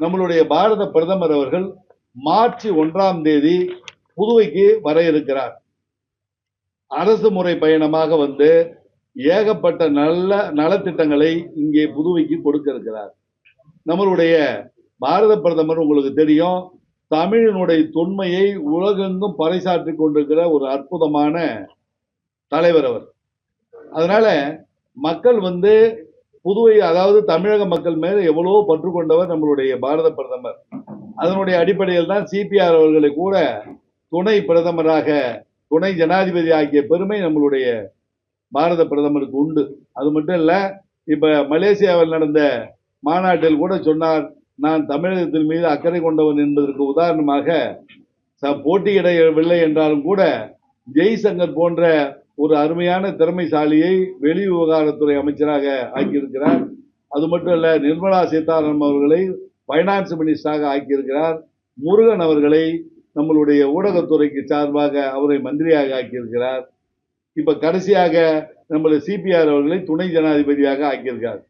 நம்மளுடைய பாரத பிரதமர் அவர்கள் மார்ச் 1ஆம் தேதி புதுவைக்கு வர இருக்கிறார். அரசு முறை பயணமாக வந்து ஏகப்பட்ட நல்ல நலத்திட்டங்களை இங்கே புதுவைக்கு கொடுக்க இருக்கிறார். நம்மளுடைய பாரத பிரதமர் உங்களுக்கு தெரியும், தமிழினுடைய தொன்மையை உலகெங்கும் பறைசாற்றி கொண்டிருக்கிற ஒரு அற்புதமான தலைவர் அவர். அதனால மக்கள் வந்து புதுவை, அதாவது தமிழக மக்கள் மேல எவ்வளவோ பற்று கொண்டவர் நம்மளுடைய பாரத பிரதமர். அதனுடைய அடிப்படையில் தான் சிபிஆர் அவர்களை கூட துணை பிரதமராக, துணை ஜனாதிபதி ஆக்கிய பெருமை நம்மளுடைய பாரத பிரதமருக்கு உண்டு. அது மட்டும் இல்ல, இப்ப மலேசியாவில் நடந்த மாநாட்டில் கூட சொன்னார், நான் தமிழகத்தின் மீது அக்கறை கொண்டவன் என்பதற்கு உதாரணமாக போட்டியிடவில்லை என்றாலும் கூட ஜெய்சங்கர் போன்ற ஒரு அருமையான திறமைசாலியை வெளி விவகாரத்துறை அமைச்சராக ஆக்கியிருக்கிறார். அது மட்டும் இல்ல, நிர்மலா சீதாராமன் அவர்களை பைனான்ஸ் மினிஸ்டராக ஆக்கியிருக்கிறார். முருகன் அவர்களை நம்மளுடைய ஊடகத்துறைக்கு சார்பாக அவரை மந்திரியாக ஆக்கியிருக்கிறார். இப்ப கடைசியாக நம்மளுடைய சிபிஆர் அவர்களை துணை ஜனாதிபதியாக ஆக்கியிருக்கார்.